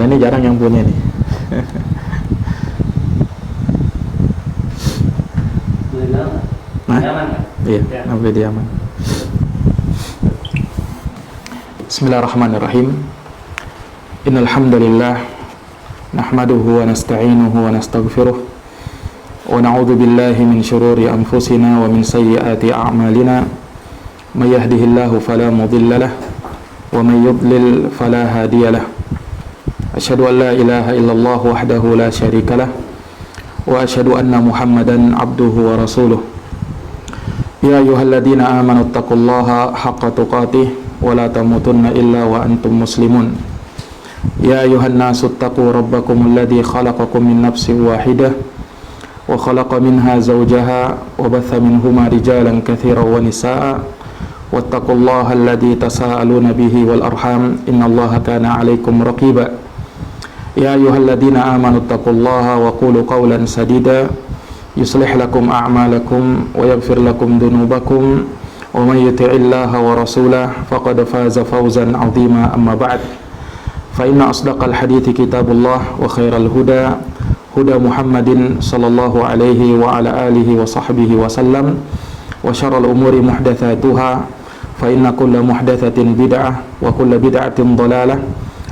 ini jarang yang punya nih. Nah, iya, namanya di Yaman. Bismillahirrahmanirrahim. Innal hamdalillah nahmaduhu wa nasta'inuhu wa nastaghfiruh wa na'udzu billahi min shururi anfusina wa min sayyiati a'malina. May yahdihillahu fala mudilla lahu wa may yudlil fala hadiya lahu. Asyhadu an la ilaha illallah wahdahu la syarika lahu wa asyhadu anna Muhammadan abduhu wa rasuluh. Ya ayyuhalladzina amanu taqullaha haqqa tuqatih wa la tamutunna illa wa antum muslimun. Ya ayyuhan nasu taqu rabbakum alladzi khalaqakum min nafsin wahidah wa khalaqa minha zawjaha wa batha minhuma rijalan katsiran wa nisaa'a wattaqullaha alladzi tasaaluna bihi wal arham innallaha kana 'alaikum raqiba. Ya ayyuhalladzina amanu taqullaha wa qulu qawlan sadida yuslih lakum a'malakum wa yaghfir lakum dhunubakum wa may yuti'illaha wa rasulahu faqad faza fawzan 'azima. Amma ba'd, fa inna asdaqal hadithi kitabullah wa khairal huda huda Muhammadin sallallahu alaihi wa ala alihi wa sahbihi wa sallam wa syarrul umuri muhdatsatuha fa inna kulla muhdatsatin bid'ah wa kulla bid'atin dhalalah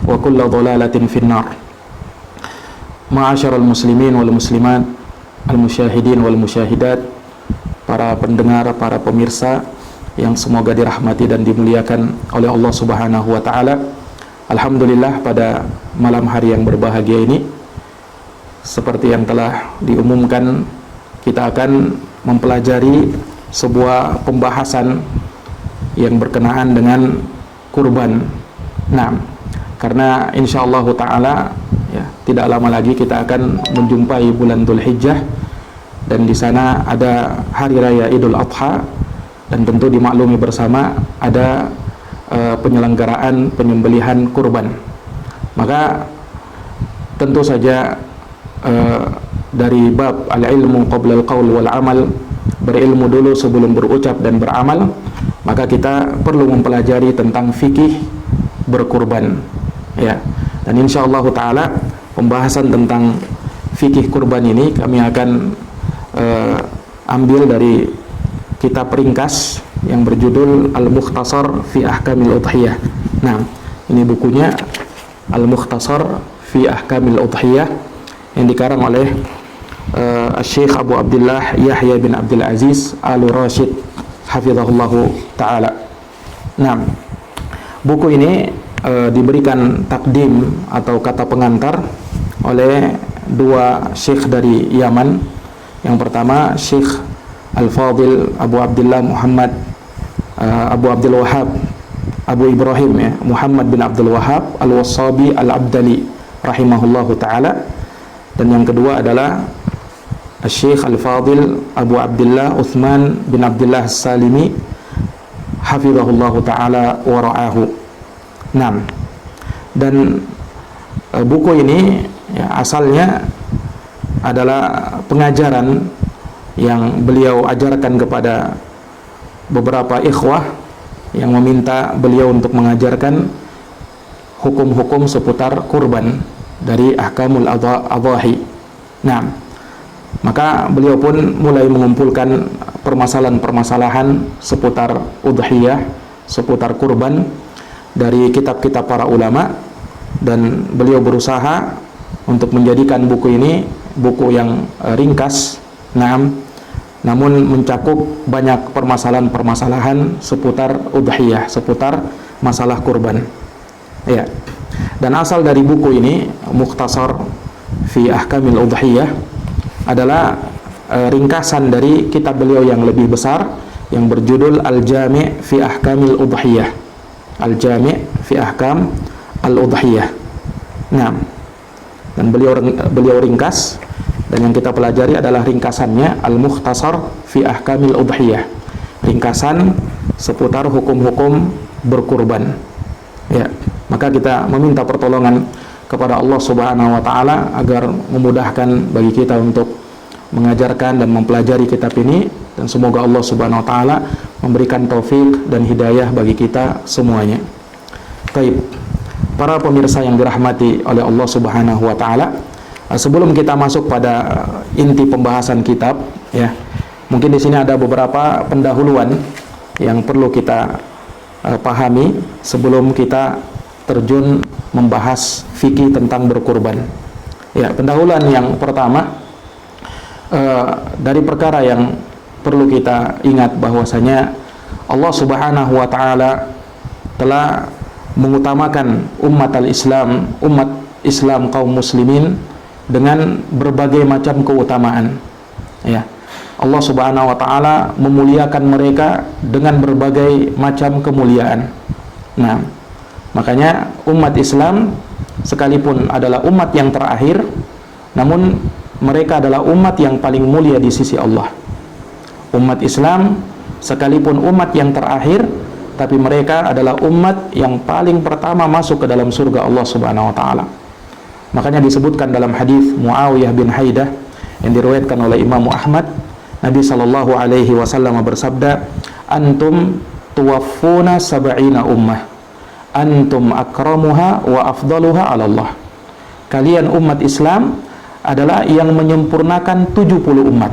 wa kulla dhalalatin finnar. Ma'asyiral muslimin wal muslimat, al-musyahidin wal musyahidat, para pendengar, para pemirsa yang semoga dirahmati dan dimuliakan oleh Allah Subhanahu wa taala. Alhamdulillah, pada malam hari yang berbahagia ini, seperti yang telah diumumkan, kita akan mempelajari sebuah pembahasan yang berkenaan dengan kurban. Nah, karena insyaallah taala ya, tidak lama lagi kita akan menjumpai bulan Dzulhijjah, dan di sana ada hari raya Idul Adha, dan tentu dimaklumi bersama ada penyelenggaraan penyembelihan kurban. Maka tentu saja dari bab al-ilmu qabla al-qaul wal amal, berilmu dulu sebelum berucap dan beramal, maka kita perlu mempelajari tentang fikih berkurban ya. Dan insyaallah taala pembahasan tentang fikih kurban ini kami akan ambil dari kitab ringkas yang berjudul Al-Mukhtasar fi Ahkamil Udhiyah. Nah, ini bukunya Al-Mukhtasar fi Ahkamil Udhiyah yang dikarang oleh Syekh Abu Abdullah Yahya bin Abdul Aziz Al-Rashid hafizahullahu taala. Nah, buku ini diberikan takdim atau kata pengantar oleh dua syekh dari Yaman. Yang pertama Syekh Al-Fadil Abu Abdullah Muhammad Abu Abdul Wahhab Abu Ibrahim ya, Muhammad bin Abdul Wahhab Al-Wassabi Al-Abdali rahimahullahu taala. Dan yang kedua adalah Syekh Al-Fadil Abu Abdullah Uthman bin Abdullah Salimi hafizahullahu taala wa ra'ahu. Nah, dan buku ini ya, asalnya adalah pengajaran yang beliau ajarkan kepada beberapa ikhwah yang meminta beliau untuk mengajarkan hukum-hukum seputar kurban dari ahkamul adhahi. Nah, maka beliau pun mulai mengumpulkan permasalahan-permasalahan seputar udhiyah, seputar kurban dari kitab-kitab para ulama, dan beliau berusaha untuk menjadikan buku ini buku yang ringkas, namun mencakup banyak permasalahan-permasalahan seputar udhiyah, seputar masalah kurban. Ya. Dan asal dari buku ini, Mukhtasar fi Ahkamil Udhiyah, adalah ringkasan dari kitab beliau yang lebih besar yang berjudul Al-Jami' fi Ahkamil Udhiyah. Al-Jami' fi Ahkam Al-Udhiyah. Nah, dan beliau ringkas, dan yang kita pelajari adalah ringkasannya Al-Mukhtasar fi Ahkamil Udhiyah, ringkasan seputar hukum-hukum berkurban. Ya, maka kita meminta pertolongan kepada Allah Subhanahu wa taala agar memudahkan bagi kita untuk mengajarkan dan mempelajari kitab ini, dan semoga Allah Subhanahu wa taala memberikan taufik dan hidayah bagi kita semuanya. Baik. para pemirsa yang dirahmati oleh Allah Subhanahu wa taala, sebelum kita masuk pada inti pembahasan kitab, ya, mungkin di sini ada beberapa pendahuluan yang perlu kita pahami sebelum kita terjun membahas fikih tentang berkurban. Ya, pendahuluan yang pertama, dari perkara yang perlu kita ingat bahwasanya Allah Subhanahu wa taala telah mengutamakan umat Islam kaum muslimin dengan berbagai macam keutamaan. Ya. Allah Subhanahu wa taala memuliakan mereka dengan berbagai macam kemuliaan. Nah, makanya umat Islam sekalipun adalah umat yang terakhir, namun mereka adalah umat yang paling mulia di sisi Allah. Umat Islam sekalipun umat yang terakhir, tapi mereka adalah umat yang paling pertama masuk ke dalam surga Allah Subhanahu wa taala. Makanya disebutkan dalam hadis Muawiyah bin Haidah yang diriwayatkan oleh Imam Ahmad, Nabi sallallahu alaihi wasallam bersabda, "Antum tuwaffuna sab'ina ummah, antum akramuha wa afdaluha 'ala Allah." Kalian umat Islam adalah yang menyempurnakan 70 umat,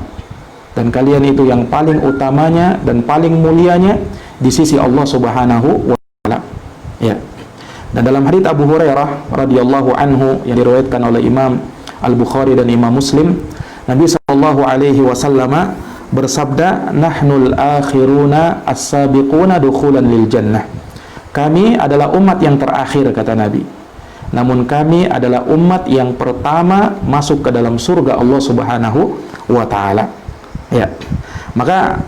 dan kalian itu yang paling utamanya dan paling mulianya di sisi Allah Subhanahu wa taala. Ya. Dan dalam hadits Abu Hurairah radhiyallahu anhu yang diriwayatkan oleh Imam Al-Bukhari dan Imam Muslim, Nabi sallallahu alaihi wasallam bersabda, "Nahnul akhiruna as-sabiquna dukhulan lil jannah." Kami adalah umat yang terakhir, kata Nabi. Namun kami adalah umat yang pertama masuk ke dalam surga Allah Subhanahu wa taala. Ya. Maka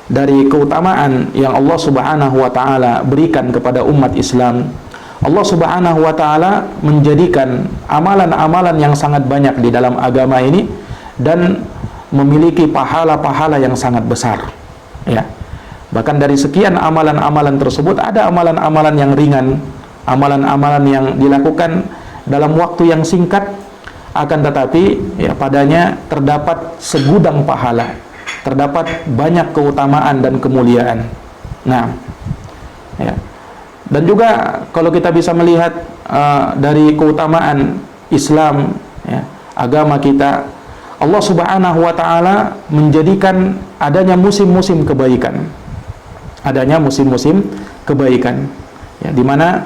dari keutamaan yang Allah Subhanahu wa taala berikan kepada umat Islam, Allah Subhanahu wa taala menjadikan amalan-amalan yang sangat banyak di dalam agama ini dan memiliki pahala-pahala yang sangat besar. Ya. Bahkan dari sekian amalan-amalan tersebut ada amalan-amalan yang ringan, amalan-amalan yang dilakukan dalam waktu yang singkat, akan tetapi ya padanya terdapat segudang pahala, terdapat banyak keutamaan dan kemuliaan. Nah, ya. Dan juga kalau kita bisa melihat dari keutamaan Islam, ya, agama kita, Allah Subhanahu wa taala menjadikan adanya musim-musim kebaikan. Adanya musim-musim kebaikan. Ya, di mana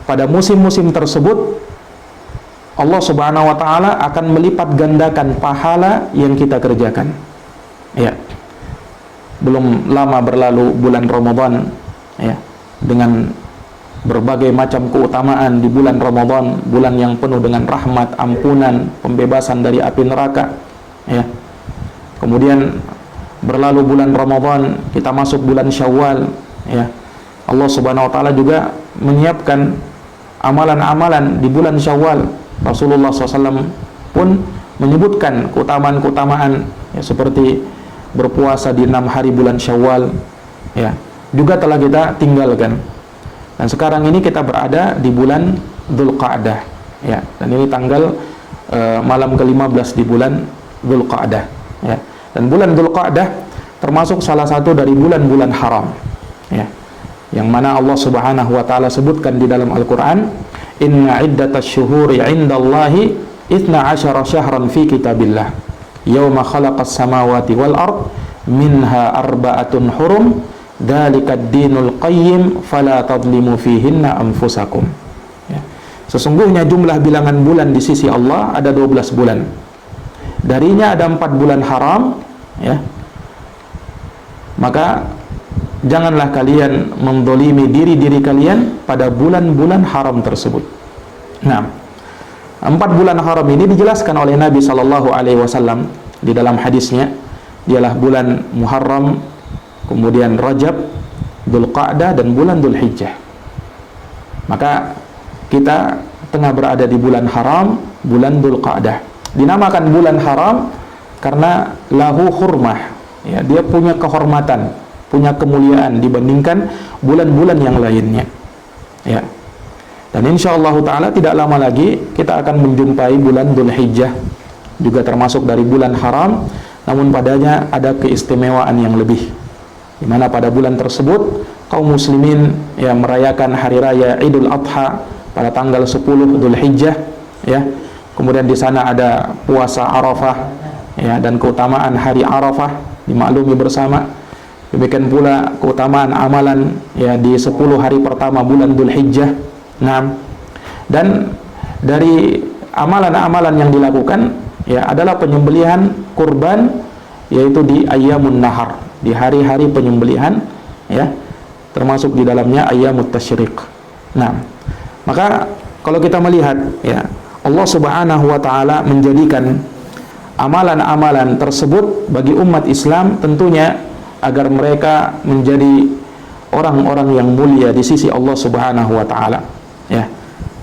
pada musim-musim tersebut Allah Subhanahu wa taala akan melipat gandakan pahala yang kita kerjakan. Ya. Belum lama berlalu bulan Ramadan, ya, dengan berbagai macam keutamaan di bulan Ramadan, bulan yang penuh dengan rahmat, ampunan, pembebasan dari api neraka, ya. Kemudian berlalu bulan Ramadan, kita masuk bulan Syawal, ya. Allah Subhanahu wa taala juga menyiapkan amalan-amalan di bulan Syawal. Rasulullah SAW pun menyebutkan keutamaan-keutamaan, ya, seperti berpuasa di 6 hari bulan Syawal, ya, juga telah kita tinggalkan. Dan sekarang ini kita berada di bulan Dzulqa'dah, ya, dan ini tanggal malam ke-15 di bulan Dzulqa'dah, ya. Dan bulan Dzulqa'dah termasuk salah satu dari bulan-bulan haram, ya, yang mana Allah Subhanahu wa taala sebutkan di dalam Al-Qur'an, "Inna iddatasy syuhuri 'indallahi 12 syahran fi kitabillah, yauma khalaqas samawati wal ard, minha arba'atun hurum, dzalikad dinul qayyim, fala tadlimu fihinna anfusakum." Ya. Sesungguhnya jumlah bilangan bulan di sisi Allah ada 12 bulan. Darinya ada 4 bulan haram, ya. Maka janganlah kalian mendolimi diri-diri kalian pada bulan-bulan haram tersebut. Nah, 4 bulan haram ini dijelaskan oleh Nabi sallallahu alaihi wasallam di dalam hadisnya. Dialah bulan Muharram, kemudian Rajab, Dzulqa'dah, dan bulan Dzulhijjah. Maka kita tengah berada di bulan haram, bulan Dzulqa'dah. Dinamakan bulan haram karena lahu hurmah, ya, dia punya kehormatan, punya kemuliaan dibandingkan bulan-bulan yang lainnya, ya. Dan insyaallah taala tidak lama lagi kita akan menjumpai bulan Dzulhijjah, juga termasuk dari bulan haram, namun padanya ada keistimewaan yang lebih, di mana pada bulan tersebut kaum muslimin yang merayakan hari raya Idul Adha pada tanggal 10 Dzulhijjah, ya. Kemudian di sana ada puasa Arafah, ya, dan keutamaan hari Arafah dimaklumi bersama. Demikian pula keutamaan amalan, ya, di 10 hari pertama bulan Dzulhijjah. Nah, dan dari amalan-amalan yang dilakukan, ya, adalah penyembelihan kurban, yaitu di ayyamun nahar, di hari-hari penyembelihan, ya, termasuk di dalamnya ayyamut tasyriq. Nah, maka kalau kita melihat, ya, Allah Subhanahu wa taala menjadikan amalan-amalan tersebut bagi umat Islam tentunya agar mereka menjadi orang-orang yang mulia di sisi Allah Subhanahu wa taala, ya.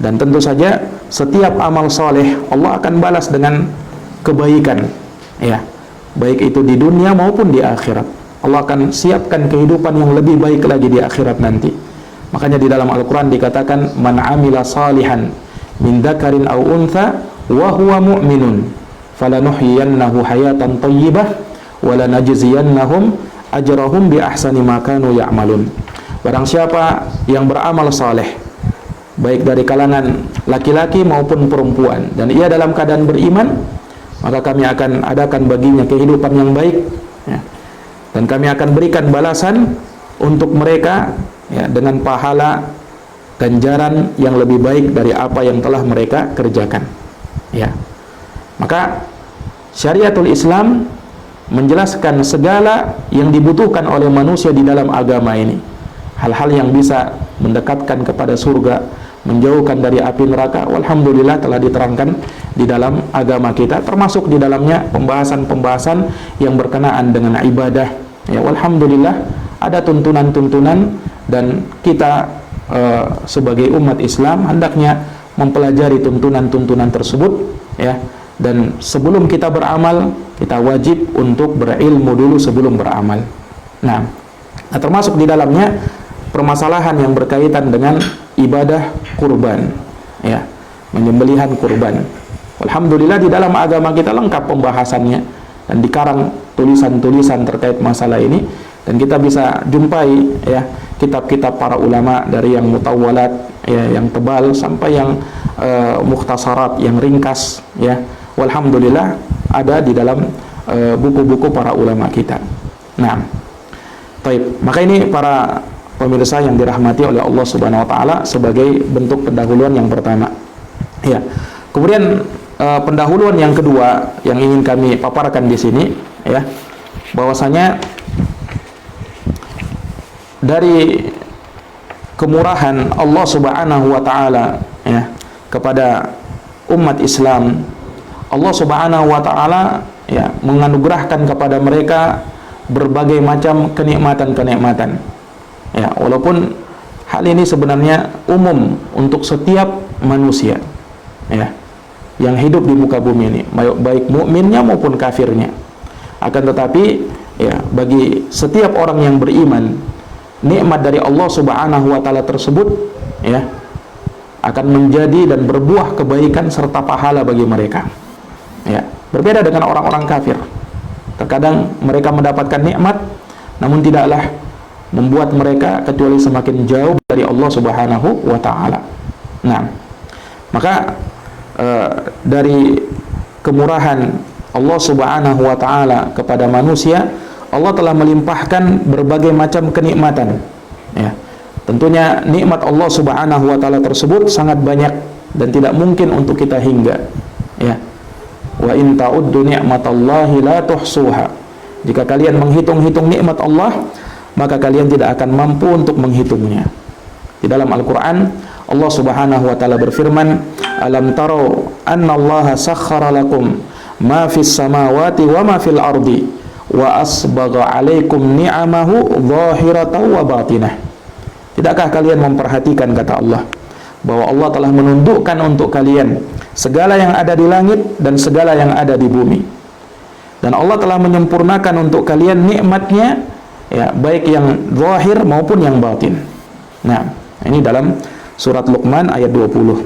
Dan tentu saja setiap amal soleh Allah akan balas dengan kebaikan, ya, baik itu di dunia maupun di akhirat. Allah akan siapkan kehidupan yang lebih baik lagi di akhirat nanti. Makanya di dalam Al-Quran dikatakan, man amila salihan min dzakarin aw untha wa huwa mu'minun falanuhyiyannahu hayatan thayyibah wa lanajziyannahum ajrahum bi ahsani ma kanu ya'malun. Barang siapa yang beramal saleh, baik dari kalangan laki-laki maupun perempuan, dan ia dalam keadaan beriman, maka kami akan adakan baginya kehidupan yang baik, ya. Dan kami akan berikan balasan untuk mereka, ya, dengan pahala ganjaran yang lebih baik dari apa yang telah mereka kerjakan, ya. Maka syariatul Islam menjelaskan segala yang dibutuhkan oleh manusia di dalam agama ini, hal-hal yang bisa mendekatkan kepada surga, menjauhkan dari api neraka. Walhamdulillah telah diterangkan di dalam agama kita, termasuk di dalamnya pembahasan-pembahasan yang berkenaan dengan ibadah, ya. Walhamdulillah ada tuntunan-tuntunan, dan kita sebagai umat Islam hendaknya mempelajari tuntunan-tuntunan tersebut, ya. Dan sebelum kita beramal, kita wajib untuk berilmu dulu sebelum beramal. Nah, termasuk di dalamnya permasalahan yang berkaitan dengan ibadah kurban, ya, menyembelihan kurban. Alhamdulillah di dalam agama kita lengkap pembahasannya, dan dikarang tulisan-tulisan terkait masalah ini, dan kita bisa jumpai, ya, kitab-kitab para ulama dari yang mutawwalat, ya, yang tebal, sampai yang mukhtasarat, yang ringkas, ya. Walhamdulillah ada di dalam buku-buku para ulama kita. Nah, baik, maka ini para pemirsa yang dirahmati oleh Allah Subhanahu wa taala sebagai bentuk pendahuluan yang pertama, ya. Kemudian pendahuluan yang kedua yang ingin kami paparkan di sini, ya, bahwasanya dari kemurahan Allah Subhanahu wa taala, ya, kepada umat Islam, Allah Subhanahu wa taala, ya, menganugerahkan kepada mereka berbagai macam kenikmatan-kenikmatan, ya, walaupun hal ini sebenarnya umum untuk setiap manusia, ya, yang hidup di muka bumi ini, baik mukminnya maupun kafirnya. Akan tetapi, ya, bagi setiap orang yang beriman, nikmat dari Allah Subhanahu wa taala tersebut, ya, akan menjadi dan berbuah kebaikan serta pahala bagi mereka, ya. Berbeda dengan orang-orang kafir. Terkadang mereka mendapatkan nikmat, namun tidaklah membuat mereka kecuali semakin jauh dari Allah Subhanahu wa taala. Nah, maka dari kemurahan Allah Subhanahu wa taala kepada manusia, Allah telah melimpahkan berbagai macam kenikmatan, ya. Tentunya nikmat Allah Subhanahu wa taala tersebut sangat banyak dan tidak mungkin untuk kita hingga, ya. Wa in ta'uddu ni'matallahi la tuhsuha. Jika kalian menghitung-hitung nikmat Allah, maka kalian tidak akan mampu untuk menghitungnya. Di dalam Al-Qur'an Allah Subhanahu wa taala berfirman, "Alam taro annallaha sakhkhara lakum ma fis samawati wa ma fil ardi wa asbagha 'alaikum ni'amahu dhahiratan wa batinah." Tidakkah kalian memperhatikan, kata Allah, bahwa Allah telah menundukkan untuk kalian segala yang ada di langit dan segala yang ada di bumi, dan Allah telah menyempurnakan untuk kalian nikmatnya, ya, baik yang zahir maupun yang batin. Nah, ini dalam surat Luqman ayat 20.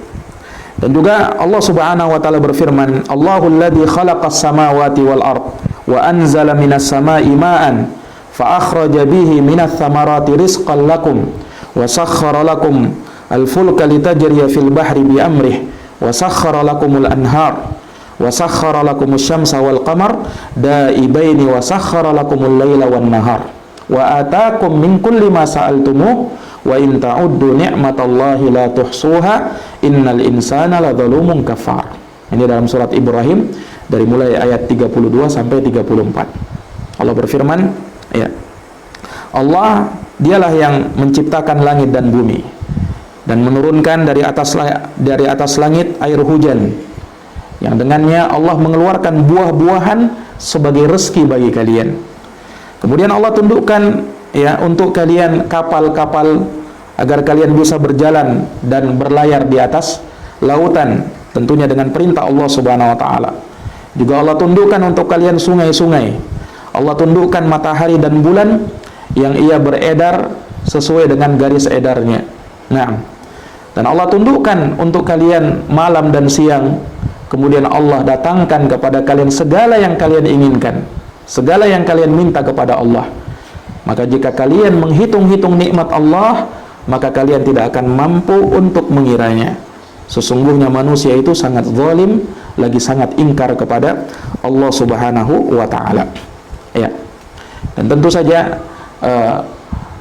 Dan juga Allah Subhanahu wa taala berfirman, Allahul ladzi khalaqas samawati wal ard wa anzala minas samai ma'an fa akhraja bihi minats thamarati rizqan lakum wa sakhkhara lakum al-fulka litajriya fil bahri bi amrih wa sakhkhara lakumul anhar wa sakhkhara lakumus syamsa wal qamar da'ibaini wa sakhkhara lakumul laila wan nahar wa ataakum min kulli ma sa'altumuh wa in ta'uddu ni'matallahi la tuhsuha innal insana ladzalumun kafar. Ini dalam surat Ibrahim dari mulai ayat 32 sampai 34. Allah berfirman, ya, Allah dialah yang menciptakan langit dan bumi dan menurunkan dari atas langit air hujan yang dengannya Allah mengeluarkan buah-buahan sebagai rezeki bagi kalian. Kemudian Allah tundukkan, ya, untuk kalian kapal-kapal agar kalian bisa berjalan dan berlayar di atas lautan, tentunya dengan perintah Allah Subhanahu wa taala. Juga Allah tundukkan untuk kalian sungai-sungai. Allah tundukkan matahari dan bulan yang ia beredar sesuai dengan garis edarnya. Nah, dan Allah tundukkan untuk kalian malam dan siang. Kemudian Allah datangkan kepada kalian segala yang kalian inginkan, segala yang kalian minta kepada Allah. Maka jika kalian menghitung-hitung nikmat Allah, maka kalian tidak akan mampu untuk mengiranya. Sesungguhnya manusia itu sangat zalim, lagi sangat ingkar kepada Allah Subhanahu wa taala. Ya. Dan tentu saja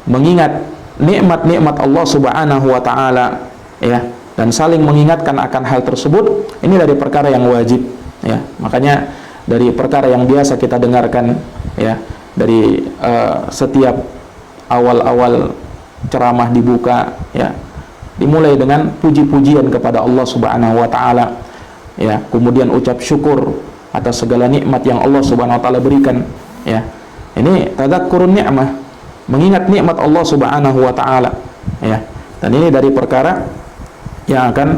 mengingat nikmat-nikmat Allah Subhanahu wa taala, ya, dan saling mengingatkan akan hal tersebut, ini dari perkara yang wajib, ya. Makanya dari perkara yang biasa kita dengarkan, ya, dari setiap awal-awal ceramah dibuka, ya, dimulai dengan puji-pujian kepada Allah Subhanahu wa taala, ya, kemudian ucap syukur atas segala nikmat yang Allah Subhanahu wa taala berikan, ya. Ini tadzakkurun ni'mah, mengingat nikmat Allah Subhanahu wa taala, ya. Dan ini dari perkara yang akan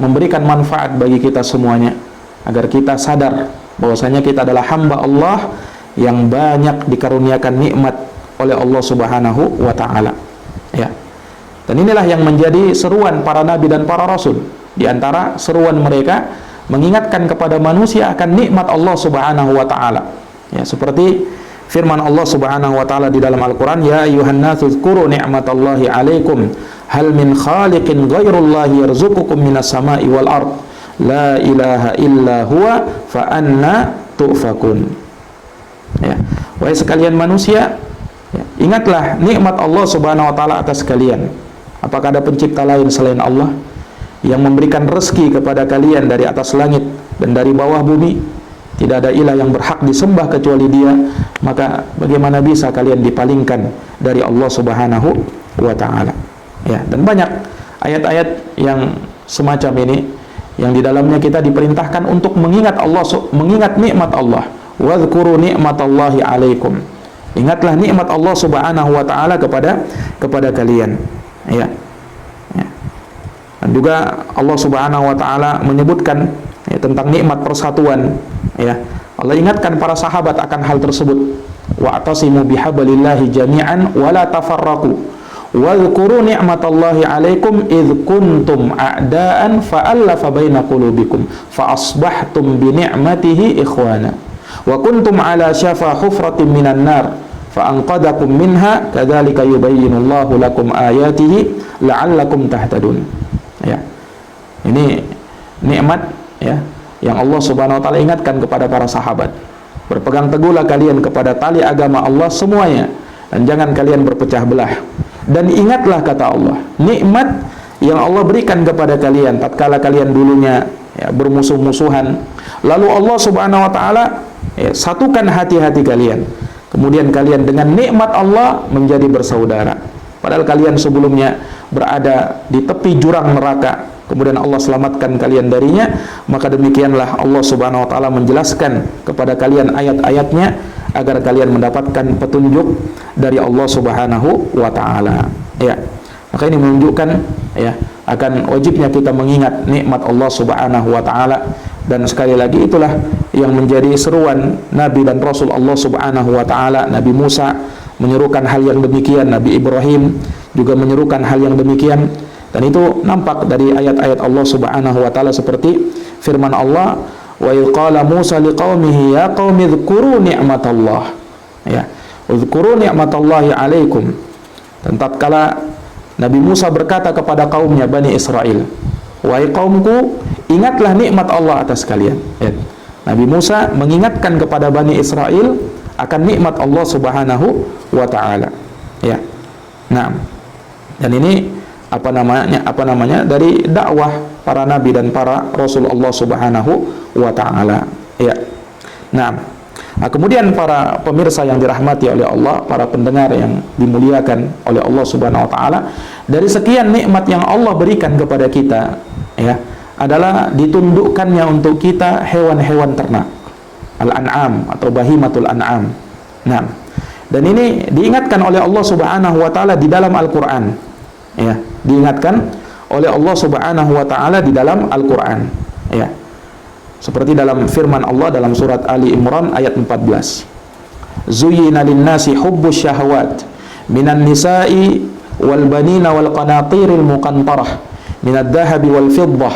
memberikan manfaat bagi kita semuanya, agar kita sadar bahwasanya kita adalah hamba Allah yang banyak dikaruniakan nikmat oleh Allah Subhanahu wa taala, ya. Dan inilah yang menjadi seruan para nabi dan para rasul. Di antara seruan mereka mengingatkan kepada manusia akan nikmat Allah Subhanahu wa taala. Ya, seperti firman Allah Subhanahu wa taala di dalam Al-Qur'an, ya ayyuhan nasu dzkuru ni'matallahi 'alaikum hal min khaliqin ghairullahi yarzuqukum minas sama'i wal ard la ilaha illa huwa fa anna tu'fakun. Ya, wahai sekalian manusia, ya, ingatlah nikmat Allah Subhanahu wa taala atas kalian. Apakah ada pencipta lain selain Allah yang memberikan rezeki kepada kalian dari atas langit dan dari bawah bumi? Tidak ada ilah yang berhak disembah kecuali Dia. Maka bagaimana bisa kalian dipalingkan dari Allah Subhanahu wa ta'ala? Ya, dan banyak ayat-ayat yang semacam ini yang di dalamnya kita diperintahkan untuk mengingat Allah, mengingat nikmat Allah. Wadhkuru ni'matallahi 'alaikum. Ingatlah nikmat Allah Subhanahu wa ta'ala kepada kalian. Ya. Ya. Dan juga Allah Subhanahu wa ta'ala menyebutkan, ya, tentang nikmat persatuan, ya. Allah ingatkan para sahabat akan hal tersebut. Wa'tasimu bihablillahi jami'an wa la tafarraqu. Wadhkuru ni'matallahi 'alaikum idz kuntum a'daan fa'alafa baina qulubikum fa asbahtum bi ni'matihi ikhwana wa kuntum 'ala syafa hufratin minan nar fa anqadhakum minha kadzalika yubayyinullahu lakum ayatihi la'allakum tahtadun. Ya. Ini nikmat, ya, yang Allah Subhanahu wa taala ingatkan kepada para sahabat. Berpegang teguhlah kalian kepada tali agama Allah semuanya dan jangan kalian berpecah belah. Dan ingatlah, kata Allah, nikmat yang Allah berikan kepada kalian tatkala kalian dulunya, ya, bermusuh-musuhan. Lalu Allah Subhanahu wa taala, ya, satukan hati-hati kalian. Kemudian kalian dengan nikmat Allah menjadi bersaudara. Padahal kalian sebelumnya berada di tepi jurang neraka. Kemudian Allah selamatkan kalian darinya. Maka demikianlah Allah Subhanahu wa taala menjelaskan kepada kalian ayat-ayatnya agar kalian mendapatkan petunjuk dari Allah Subhanahu wa taala. Ya. Maka ini menunjukkan, ya, akan wajibnya kita mengingat nikmat Allah Subhanahu wa taala. Dan sekali lagi itulah yang menjadi seruan Nabi dan Rasul Allah Subhanahu wa taala. Nabi Musa menyerukan hal yang demikian, Nabi Ibrahim juga menyerukan hal yang demikian. Dan itu nampak dari ayat-ayat Allah Subhanahu wa taala seperti firman Allah, wa qala Musa liqaumihi ya qaumi dzkuru ni'matallah. Ya, dzkuru ni'matallahi 'alaikum. Dan tatkala Nabi Musa berkata kepada kaumnya Bani Israel, "Wahai kaumku, ingatlah nikmat Allah atas kalian." Ya. Nabi Musa mengingatkan kepada Bani Israel akan nikmat Allah Subhanahu wa taala. Ya. Nah, dan ini apa namanya dari dakwah para nabi dan para rasul Allah Subhanahu wa taala. Ya. Nah, kemudian para pemirsa yang dirahmati oleh Allah, para pendengar yang dimuliakan oleh Allah Subhanahu wa taala, dari sekian nikmat yang Allah berikan kepada kita, ya, adalah ditundukkannya untuk kita hewan-hewan ternak, al-an'am atau bahimatul an'am. Nah, dan ini diingatkan oleh Allah Subhanahu wa taala di dalam Al-Qur'an. Ya, diingatkan oleh Allah Subhanahu wa taala di dalam Al-Qur'an. Ya. Seperti dalam firman Allah dalam surat Ali Imran ayat 14. Zuyyina lin-nasi hubbus syahawat minan nisa'i wal banina wal qanatiril muqantarah minad dhahabi wal fiddah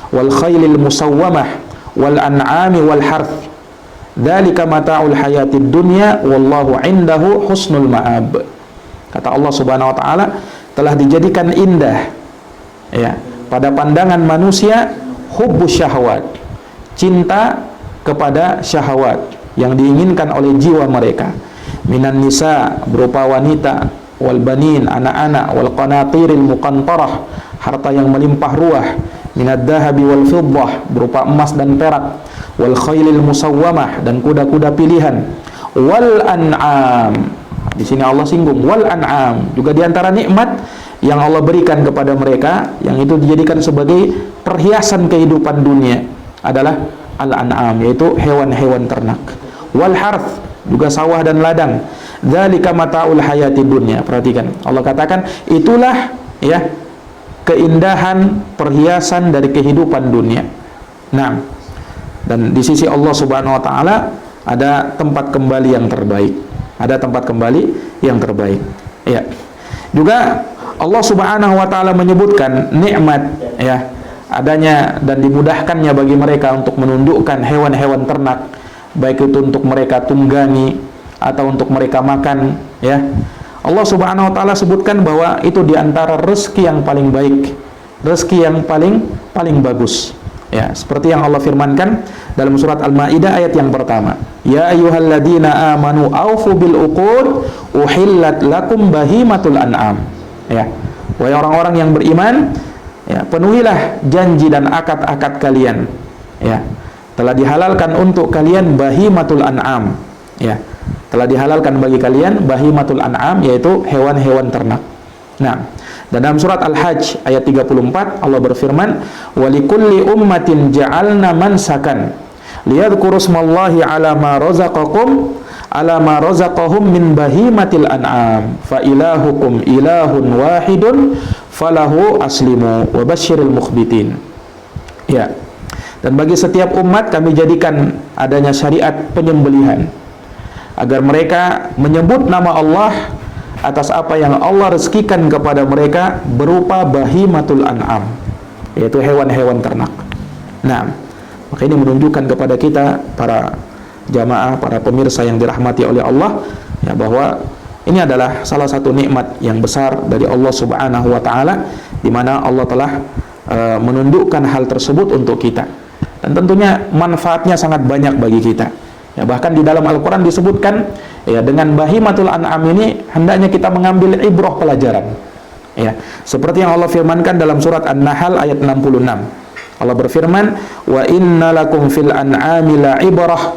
wal khaylil musawwamah wal an'ami wal harth. Dzalika mata'ul hayatid dunya wallahu 'indahu husnul ma'ab. Kata Allah Subhanahu wa taala, telah dijadikan indah, ya, pada pandangan manusia hubbus syahawat, cinta kepada syahwat yang diinginkan oleh jiwa mereka, minan nisa berupa wanita, wal banin anak-anak, wal qanatiril muqantarah harta yang melimpah ruah, minad dahabi wal fiddah berupa emas dan perak, wal khailil musawwamah dan kuda-kuda pilihan, wal an'am. Di sini Allah singgung wal an'am, juga diantara nikmat yang Allah berikan kepada mereka yang itu dijadikan sebagai perhiasan kehidupan dunia adalah al-an'am, yaitu hewan-hewan ternak. Wal harth, juga sawah dan ladang. Dzalika mata'ul hayatid dunya. Perhatikan, Allah katakan itulah, ya, keindahan perhiasan dari kehidupan dunia. Nah, dan di sisi Allah Subhanahu wa taala ada tempat kembali yang terbaik. Ada tempat kembali yang terbaik. Ya. Juga Allah Subhanahu wa taala menyebutkan nikmat, ya, adanya dan dimudahkannya bagi mereka untuk menundukkan hewan-hewan ternak, baik itu untuk mereka tunggangi atau untuk mereka makan, ya. Allah Subhanahu wa taala sebutkan bahwa itu diantara rezeki yang paling baik, rezeki yang paling bagus. Ya, seperti yang Allah firmankan dalam surat Al-Maidah ayat yang pertama. Ya ayyuhalladzina amanu aufu bil uqud uhillat lakum bahimatul an'am. Ya. Wahai orang-orang yang beriman, ya, penuhilah janji dan akad-akad kalian. Ya. Telah dihalalkan untuk kalian bahimatul an'am. Ya. Telah dihalalkan bagi kalian bahimatul an'am, yaitu hewan-hewan ternak. Nah, dan dalam surat Al-Hajj ayat 34 Allah berfirman, "Walikulli ummatin ja'alna mansakan liyadhkuru smallahi 'ala ma razaqahum min bahimatil an'am fa ilahukum ilahun wahidun falahu aslimu wa basyiril mukhbitin." Ya. Dan bagi setiap umat kami jadikan adanya syariat penyembelihan agar mereka menyebut nama Allah atas apa yang Allah rezekikan kepada mereka berupa bahimatul an'am, yaitu hewan-hewan ternak. Nah, maka ini menunjukkan kepada kita para jamaah, para pemirsa yang dirahmati oleh Allah, ya, bahwa ini adalah salah satu nikmat yang besar dari Allah Subhanahu wa taala, di mana Allah telah menundukkan hal tersebut untuk kita. Dan tentunya manfaatnya sangat banyak bagi kita. Ya, bahkan di dalam Al-Quran disebutkan, ya, dengan bahimatul an'am ini hendaknya kita mengambil ibrah pelajaran. Ya, seperti yang Allah firmankan dalam surat An-Nahl ayat 66. Allah berfirman, "Wa inna lakum fil an'ami la'ibrah."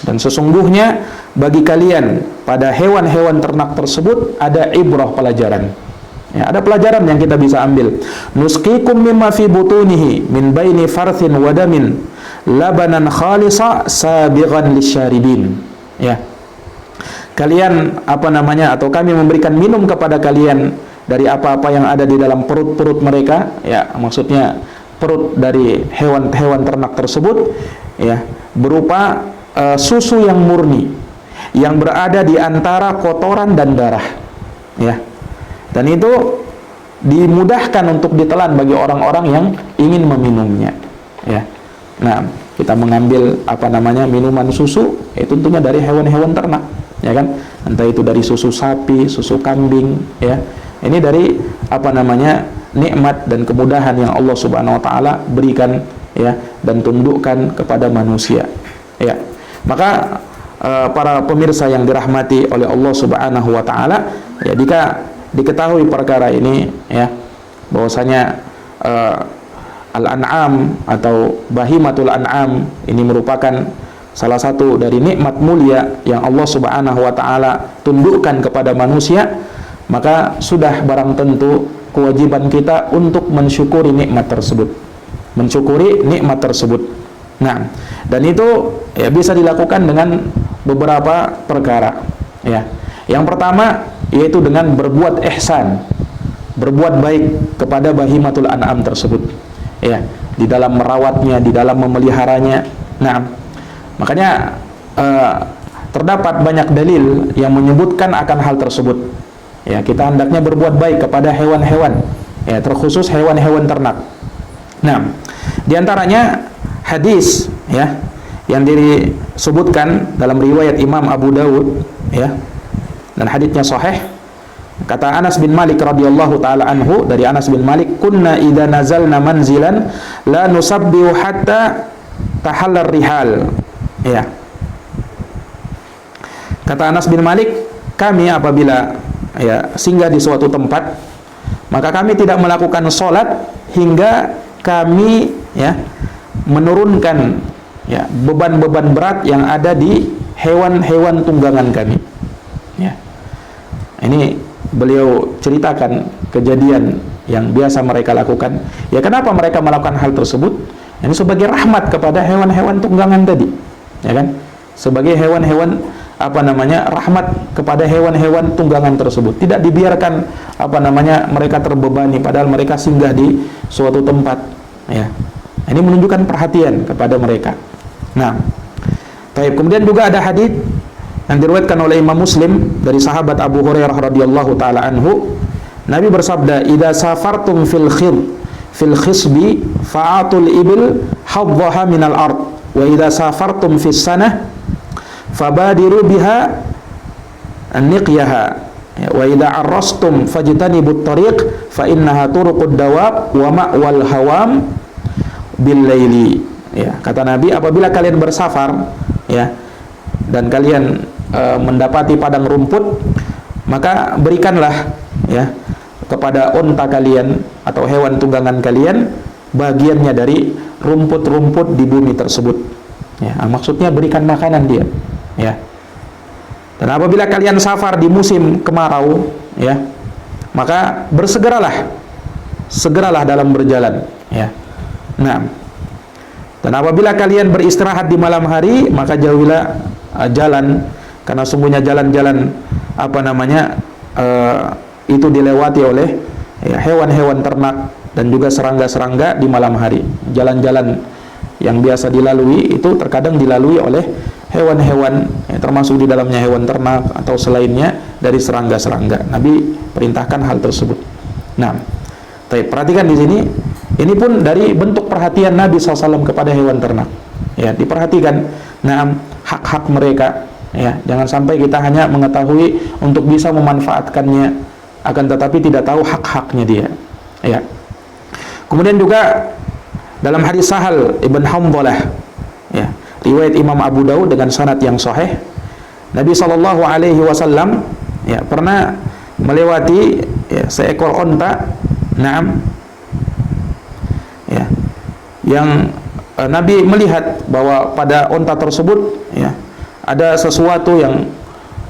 Dan sesungguhnya bagi kalian pada hewan-hewan ternak tersebut ada ibrah pelajaran. Ya, ada pelajaran yang kita bisa ambil. Nusqikum mimma fi butunihi min baini farthin wa damin labanan khalisa sabighan lisyaribin. Ya. Kalian atau kami memberikan minum kepada kalian dari apa-apa yang ada di dalam perut-perut mereka, ya, maksudnya perut dari hewan-hewan ternak tersebut, ya, berupa susu yang murni yang berada di antara kotoran dan darah. Ya. Dan itu dimudahkan untuk ditelan bagi orang-orang yang ingin meminumnya. Ya. Nah, kita mengambil minuman susu, itu tentunya dari hewan-hewan ternak, ya kan? Entah itu dari susu sapi, susu kambing, ya. Ini dari nikmat dan kemudahan yang Allah Subhanahu wa taala berikan, ya, dan tundukkan kepada manusia, ya. Maka para pemirsa yang dirahmati oleh Allah Subhanahu wa taala, ya, jika diketahui perkara ini, ya, bahwasanya al-an'am atau bahimatul an'am ini merupakan salah satu dari nikmat mulia yang Allah Subhanahu wa taala tundukkan kepada manusia, maka sudah barang tentu kewajiban kita untuk mensyukuri nikmat tersebut. Mensyukuri nikmat tersebut. Nah, dan itu, ya, bisa dilakukan dengan beberapa perkara, ya. Yang pertama yaitu dengan berbuat ihsan, berbuat baik kepada bahimatul an'am tersebut, ya, di dalam merawatnya, di dalam memeliharanya. Nah, makanya terdapat banyak dalil yang menyebutkan akan hal tersebut. Ya, kita hendaknya berbuat baik kepada hewan-hewan, ya, terkhusus hewan-hewan ternak. Nah, diantaranya hadis, ya, yang disebutkan dalam riwayat Imam Abu Dawud, ya, dan haditsnya sahih. Kata Anas bin Malik radhiyallahu taala anhu, dari Anas bin Malik, kunna idza nazalna manzilan la nusabbihu hatta tahallar rihal. Ya. Kata Anas bin Malik, kami apabila, ya, singgah di suatu tempat, maka kami tidak melakukan sholat hingga kami, ya, menurunkan, ya, beban-beban berat yang ada di hewan-hewan tunggangan kami, ya. Ini beliau ceritakan kejadian yang biasa mereka lakukan. Ya, kenapa mereka melakukan hal tersebut? Ini sebagai rahmat kepada hewan-hewan tunggangan tadi, ya kan? Sebagai hewan-hewan rahmat kepada hewan-hewan tunggangan tersebut. Tidak dibiarkan mereka terbebani padahal mereka singgah di suatu tempat, ya. Ini menunjukkan perhatian kepada mereka. Nah, kemudian juga ada hadis yang diriwayatkan oleh Imam Muslim dari sahabat Abu Hurairah radhiyallahu taala anhu, Nabi bersabda, "Idza safartum fil khisbi fa'atul ibil haddaha minal ard, wa idza safartum fis sanah fabadiru biha an-niqyaha, wa idza arrastum fajtanibut tariq fa innaha turuqud dawab wa ma'wal hawam bil laili." Ya, kata Nabi, apabila kalian bersafar, ya, dan kalian mendapati padang rumput, maka berikanlah, ya, kepada unta kalian atau hewan tunggangan kalian bagiannya dari rumput-rumput di bumi tersebut. Ya, maksudnya berikan makanan dia, ya. Dan apabila kalian safar di musim kemarau, ya, maka segeralah dalam berjalan, ya. Nah, dan apabila kalian beristirahat di malam hari, maka jauhilah jalan, karena sungguhnya jalan-jalan itu dilewati oleh, ya, hewan-hewan ternak dan juga serangga-serangga di malam hari. Jalan-jalan yang biasa dilalui itu terkadang dilalui oleh hewan-hewan, ya, termasuk di dalamnya hewan ternak atau selainnya dari serangga-serangga. Nabi perintahkan hal tersebut. Nah, perhatikan di sini, ini pun dari bentuk perhatian Nabi SAW kepada hewan ternak. Ya, diperhatikan, hak-hak mereka. Ya, jangan sampai kita hanya mengetahui untuk bisa memanfaatkannya, akan tetapi tidak tahu hak-haknya dia. Ya. Kemudian juga dalam hadis Sahal ibn Hamdalah, ya, riwayat Imam Abu Dawud dengan sanad yang sahih, Nabi SAW, ya, pernah melewati, ya, seekor onta, ya, yang Nabi melihat bahwa pada onta tersebut, ya, ada sesuatu yang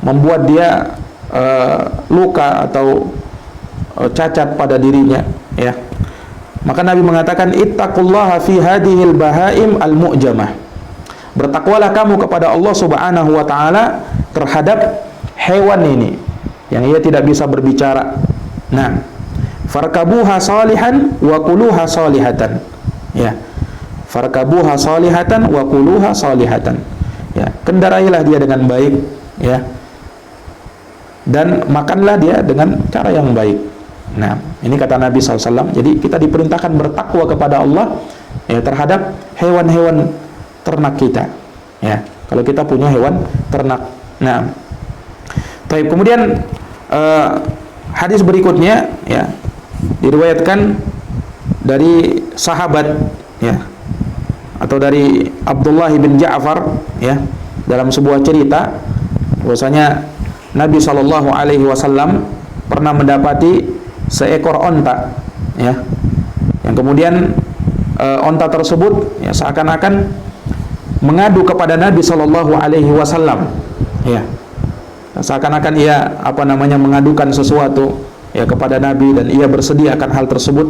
membuat dia luka atau cacat pada dirinya, ya. Maka Nabi mengatakan, ittaqullaha fi hadhil bahaim al-mu'jamah. Bertakwalah kamu kepada Allah Subhanahu wa taala terhadap hewan ini yang ia tidak bisa berbicara. Nah, farkabuha salihan wa kuluha salihatan. Ya. Farkabuha salihatan wa kuluha salihatan. Ya, kendarailah dia dengan baik, ya, dan makanlah dia dengan cara yang baik. Nah, ini kata Nabi SAW. Jadi kita diperintahkan bertakwa kepada Allah, ya, terhadap hewan-hewan ternak kita, ya, kalau kita punya hewan ternak. Nah, kemudian hadis berikutnya, ya, diriwayatkan dari sahabat ya, atau dari Abdullah bin Ja'far ya, dalam sebuah cerita bahwasanya Nabi Shallallahu Alaihi Wasallam pernah mendapati seekor onta ya, yang kemudian onta tersebut ya seakan-akan mengadu kepada Nabi Shallallahu Alaihi Wasallam ya, seakan-akan ia mengadukan sesuatu ya kepada Nabi, dan ia bersedia akan hal tersebut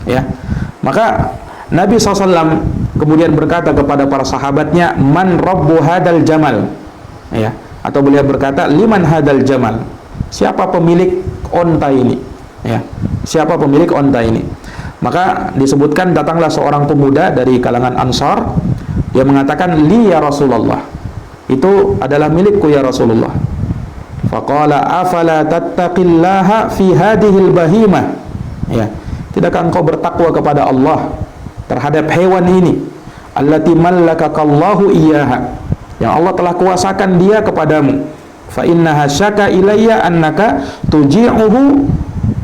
ya. Maka Nabi SAW kemudian berkata kepada para sahabatnya, man rabbu hadal jamal ya, atau beliau berkata, liman hadal jamal, siapa pemilik onta ini ya, siapa pemilik onta ini. Maka disebutkan datanglah seorang pemuda dari kalangan Ansar, dia mengatakan, li ya Rasulullah, itu adalah milikku ya Rasulullah. Faqala afala tattaqillaha fi hadhil bahimah ya, tidakkah engkau bertakwa kepada Allah terhadap hewan ini, allati mallakakallahu iyyaha, yang Allah telah kuasakan dia kepadamu. Fa innaha syaka ilayya annaka tuji'uhu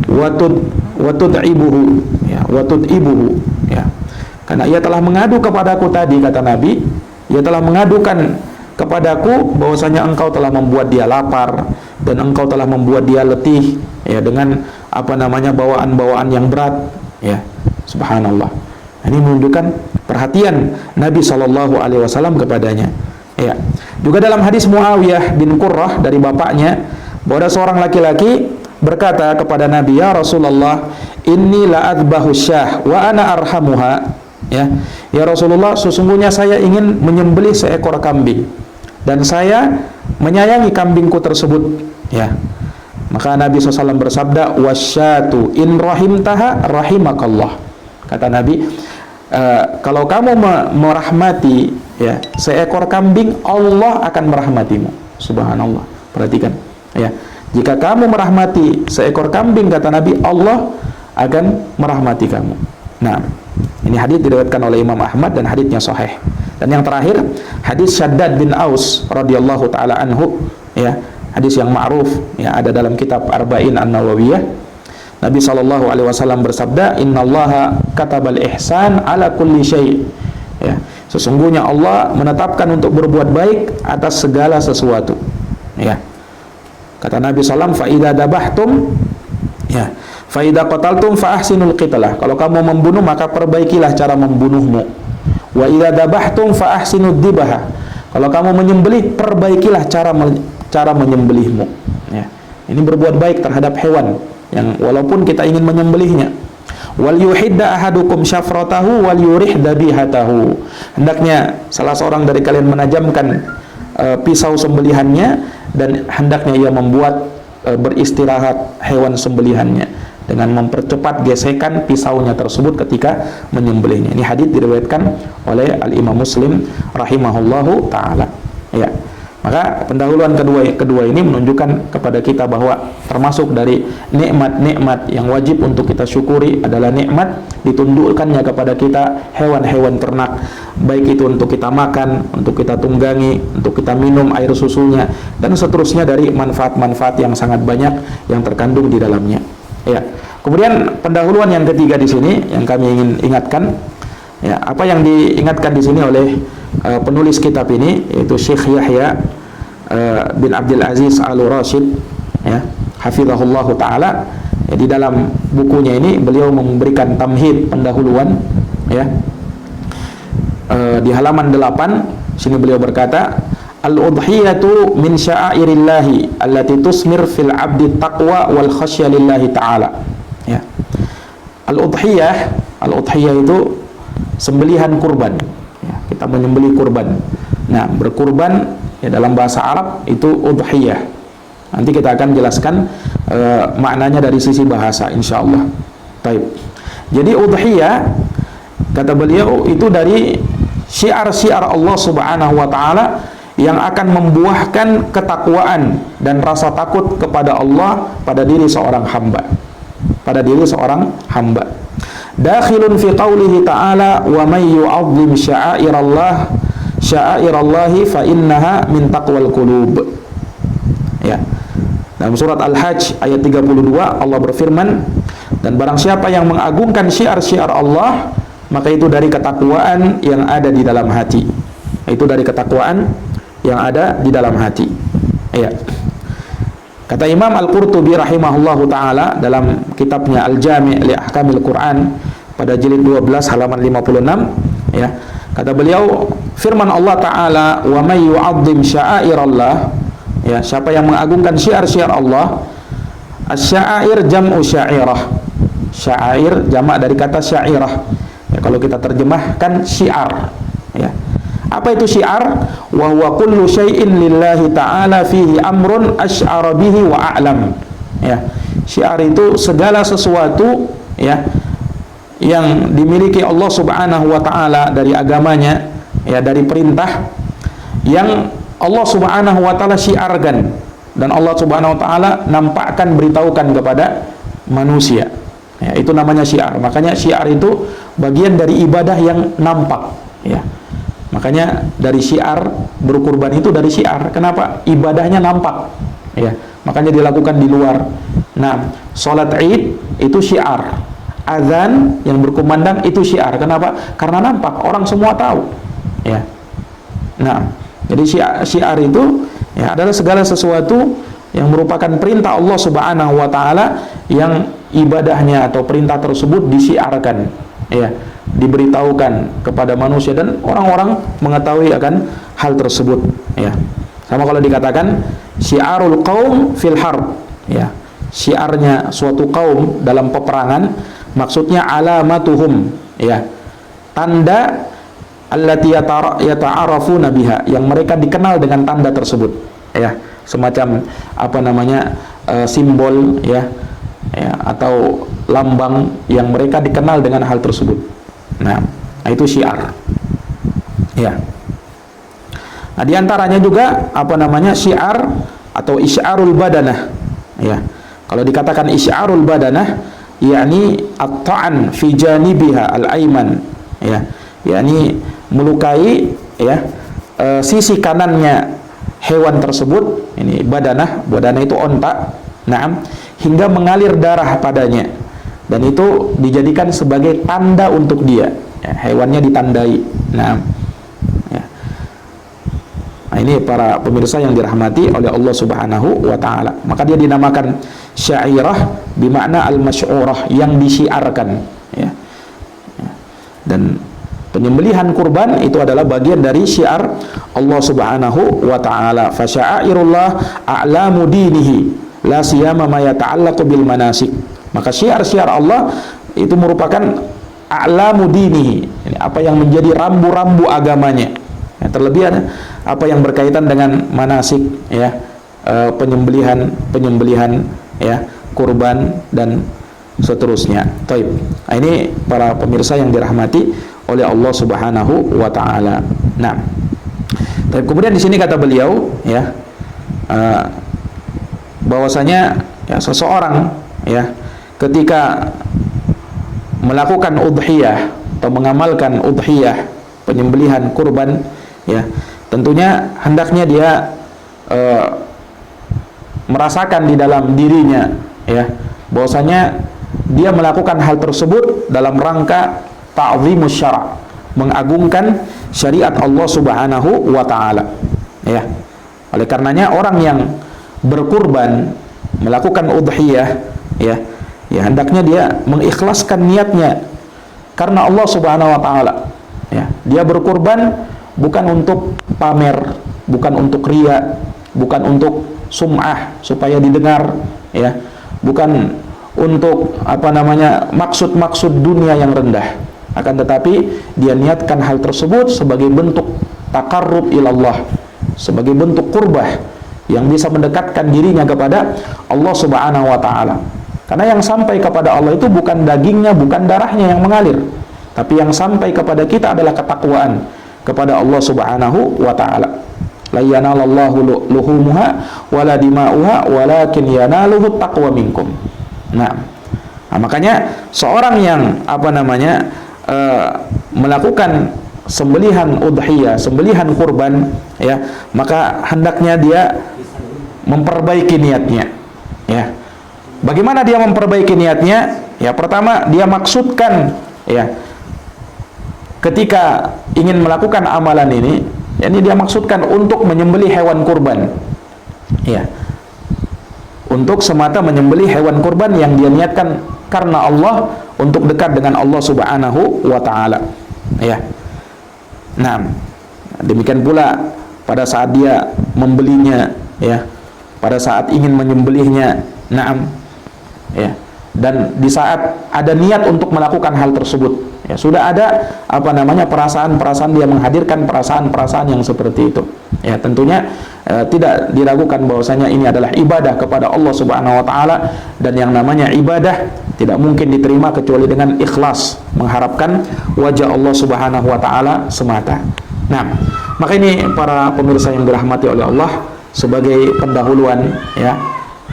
wa tud'ibuhu ya, wa tud'ibuhu ya, karena ia telah mengadu kepadaku tadi, kata Nabi, ia telah mengadukan kepadaku bahwasanya engkau telah membuat dia lapar dan engkau telah membuat dia letih ya, dengan bawaan-bawaan yang berat ya. Subhanallah. Ini menunjukkan perhatian Nabi Shallallahu Alaihi Wasallam kepadanya ya. Juga dalam hadis Muawiyah bin Qurrah dari bapaknya, bahwa ada seorang laki-laki berkata kepada Nabi, ya Rasulullah, inni la adbahu syah wa ana arhamuha ya, ya Rasulullah, sesungguhnya saya ingin menyembelih seekor kambing dan saya menyayangi kambingku tersebut ya. Maka Nabi SAW bersabda, wasyatu in rahimtaha rahimakallah, kata Nabi, kalau kamu merahmati ya seekor kambing, Allah akan merahmatimu. Subhanallah. Perhatikan ya, jika kamu merahmati seekor kambing, kata Nabi, Allah akan merahmati kamu. Nah, ini hadis diriwayatkan oleh Imam Ahmad dan hadisnya sahih. Dan yang terakhir, hadis Syaddad bin Aus radhiyallahu taala anhu ya, hadis yang ma'ruf ya, ada dalam kitab Arba'in An-Nawawiyah. Nabi sallallahu alaihi wasallam bersabda, innallaha katabal ihsan ala kulli syai' ya, sesungguhnya Allah menetapkan untuk berbuat baik atas segala sesuatu ya. Kata Nabi sallallahu alaihi wasallam, fa idza dabahtum ya, fa idza qataltum fa ahsinul qitalah, kalau kamu membunuh maka perbaikilah cara membunuhmu. Wa idza dabahtum fa ahsinud dibah, kalau kamu menyembelih perbaikilah cara menyembelihmu ya. Ini berbuat baik terhadap hewan yang walaupun kita ingin menyembelihnya. Wal yuhidda ahadukum syafratahu wal yurih dabihatahu, hendaknya salah seorang dari kalian menajamkan pisau sembelihannya, dan hendaknya ia membuat beristirahat hewan sembelihannya dengan mempercepat gesekan pisaunya tersebut ketika menyembelihnya. Ini hadis diriwayatkan oleh Al-Imam Muslim rahimahullahu taala ya. Maka pendahuluan kedua ini menunjukkan kepada kita bahwa termasuk dari nikmat-nikmat yang wajib untuk kita syukuri adalah nikmat ditundukkannya kepada kita hewan-hewan ternak, baik itu untuk kita makan, untuk kita tunggangi, untuk kita minum air susunya, dan seterusnya dari manfaat-manfaat yang sangat banyak yang terkandung di dalamnya. Ya. Kemudian pendahuluan yang ketiga di sini yang kami ingin ingatkan, ya, apa yang diingatkan di sini oleh penulis kitab ini, yaitu Syekh Yahya bin Abdul Aziz Al-Rashid ya, hafizahullah taala ya, di dalam bukunya ini beliau memberikan tamhid pendahuluan ya. Di halaman 8 sini beliau berkata, al-udhiyatu min sya'airillahi allati tusmir fil 'abdi taqwa wal khasyya lillahi ta'ala ya. Al-udhiyah itu sembelihan kurban ya, kita menyembelih kurban. Nah, berkurban ya, dalam bahasa Arab itu udhiyah. Nanti kita akan jelaskan maknanya dari sisi bahasa insyaallah. Baik. Jadi udhiyah kata beliau itu dari syiar-syiar Allah Subhanahu wa taala yang akan membuahkan ketakwaan dan rasa takut kepada Allah pada diri seorang hamba. Pada diri seorang hamba. Dakhilun fi qaulihi ta'ala wa may yu'azzim sya'airallahi fa innaha min taqwal qulub. Ya. Dalam surat Al-Hajj ayat 32 Allah berfirman, Dan barang siapa yang mengagungkan syiar-syiar Allah, maka itu dari ketakwaan yang ada di dalam hati. Itu dari ketakwaan yang ada di dalam hati. Ya. Kata Imam Al-Qurtubi rahimahullahu taala dalam kitabnya Al-Jami' li Ahkamil Quran pada jilid 12 halaman 56, ya. Kata beliau, firman Allah taala, "Wa may yu'azzim sya'airallah," ya, siapa yang mengagungkan syiar-syiar Allah. Asy-sya'air jam'u sya'irah. Sya'air jamak dari kata sya'irah. Ya, kalau kita terjemahkan syiar, ya. Apa itu syiar? Wa huwa kullu syai'in lillahi ta'ala fihi amrun asy'ara bihi wa a'lam. Ya. Syiar itu segala sesuatu, ya, yang dimiliki Allah Subhanahu wa taala dari agamanya, ya, dari perintah yang Allah Subhanahu wa taala syiarkan dan Allah Subhanahu wa taala nampakkan, beritahukan kepada manusia. Ya, itu namanya syiar. Makanya syiar itu bagian dari ibadah yang nampak, ya. Makanya dari syiar, berkurban itu dari syiar. Kenapa? Ibadahnya nampak, ya. Makanya dilakukan di luar. Nah, sholat Id itu syiar. Azan yang berkumandang itu syiar. Kenapa? Karena nampak, orang semua tahu, ya. Nah, jadi syiar itu, ya, adalah segala sesuatu yang merupakan perintah Allah Subhanahu wa taala yang ibadahnya atau perintah tersebut disiarkan, ya, diberitahukan kepada manusia dan orang-orang mengetahui akan hal tersebut, ya. Sama kalau dikatakan syiarul qaum fil harb, ya, syiarnya suatu kaum dalam peperangan, maksudnya alamatuhum, ya, tanda allati yata'arafuna biha, yang mereka dikenal dengan tanda tersebut, ya, semacam apa namanya, simbol, ya, ya, atau lambang yang mereka dikenal dengan hal tersebut. Nah, itu syiar, ya. Nah, diantaranya juga apa namanya, syiar atau isyarul badanah, ya. Kalau dikatakan isyarul badanah, yakni at-ta'an fi janibiha al-aiman, ya, yakni melukai, ya, sisi kanannya hewan tersebut. Ini badanah itu onta, nah, hingga mengalir darah padanya, dan itu dijadikan sebagai tanda untuk dia, ya, hewannya ditandai. Nah, ya. Nah, ini para pemirsa yang dirahmati oleh Allah Subhanahu wa taala, maka dia dinamakan syairah bermakna al-masy'urah, yang disiarkan, ya. Ya. Dan penyembelihan kurban itu adalah bagian dari syiar Allah Subhanahu wa taala. Fa sya'airullah a'lamu dinihi la siyama ma yata'allaqu bil manasik. Maka syiar-syiar Allah itu merupakan a'lamu dinihi, ini apa yang menjadi rambu-rambu agamanya, ya, terlebih apa yang berkaitan dengan manasik, ya, penyembelihan, ya, kurban dan seterusnya. Taib. Nah, ini para pemirsa yang dirahmati oleh Allah Subhanahu wa taala. Nah, tapi kemudian di sini kata beliau, ya, bahwasanya, ya, seseorang, ya, ketika melakukan udhiyah atau mengamalkan udhiyah, penyembelihan kurban, ya, tentunya hendaknya dia merasakan di dalam dirinya, ya, bahwasanya dia melakukan hal tersebut dalam rangka ta'zimus syara', mengagungkan syariat Allah Subhanahu wa taala, ya. Oleh karenanya orang yang berkurban, melakukan udhiyah, ya, ya, hendaknya dia mengikhlaskan niatnya karena Allah Subhanahu wa taala, ya. Dia berkurban bukan untuk pamer, bukan untuk riya, bukan untuk sum'ah supaya didengar, ya, bukan untuk apa namanya, maksud-maksud dunia yang rendah, akan tetapi dia niatkan hal tersebut sebagai bentuk taqarrub ilallah, sebagai bentuk qurbah yang bisa mendekatkan dirinya kepada Allah Subhanahu wa taala. Karena yang sampai kepada Allah itu bukan dagingnya, bukan darahnya yang mengalir, tapi yang sampai kepada kita adalah ketakwaan kepada Allah Subhanahu wa taala. La yanalallahu luhumuha wala dima'uha walakin yanaluhu taqwa minkum. Nah, makanya seorang yang apa namanya, melakukan sembelihan udhiyah, sembelihan kurban, ya, maka hendaknya dia memperbaiki niatnya, ya. Bagaimana dia memperbaiki niatnya? Ya, pertama dia maksudkan, ya, ketika ingin melakukan amalan ini, yakni dia maksudkan untuk menyembelih hewan kurban. Ya. Untuk semata menyembelih hewan kurban yang dia niatkan karena Allah, untuk dekat dengan Allah Subhanahu wa taala. Ya. Nah, demikian pula pada saat dia membelinya, ya, pada saat ingin menyembelihnya, naam, ya, dan di saat ada niat untuk melakukan hal tersebut, ya, sudah ada perasaan-perasaan, dia menghadirkan perasaan-perasaan yang seperti itu, ya, tentunya tidak diragukan bahwasanya ini adalah ibadah kepada Allah Subhanahu wa taala, dan yang namanya ibadah tidak mungkin diterima kecuali dengan ikhlas, mengharapkan wajah Allah Subhanahu wa taala semata. Nah, maka ini para pemirsa yang dirahmati oleh Allah, sebagai pendahuluan, ya,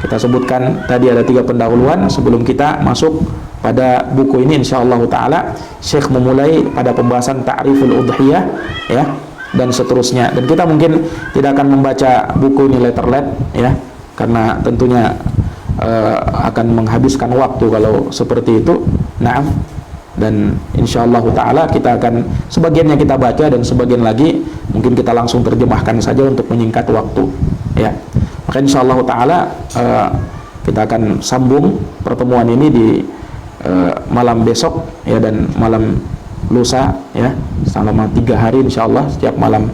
kita sebutkan tadi ada 3 pendahuluan sebelum kita masuk pada buku ini. Insyaallah taala Syekh memulai pada pembahasan ta'riful udhiyah, ya, dan seterusnya, dan kita mungkin tidak akan membaca buku ini letter-let, ya, karena tentunya akan menghabiskan waktu kalau seperti itu. Naam. Dan insyaallah taala kita akan, sebagiannya kita baca dan sebagian lagi mungkin kita langsung terjemahkan saja untuk menyingkat waktu, ya. Maka insyaallah taala kita akan sambung pertemuan ini di malam besok, ya, dan malam lusa, ya, selama 3 hari insyaallah, setiap malam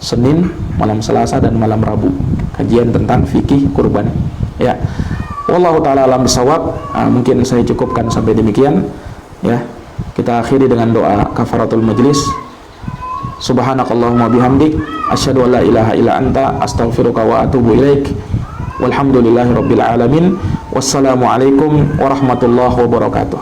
Senin, malam Selasa, dan malam Rabu, kajian tentang fikih kurban, ya. Wallahu taala alam bisawab. Mungkin saya cukupkan sampai demikian, ya. Kita akhiri dengan doa kafaratul majlis. Subhanakallahumma bihamdik, asyhadu an la ilaha illa anta, astaghfiruka wa atubu ilaik. Walhamdulillahirabbil alamin. Wassalamualaikum warahmatullahi wabarakatuh.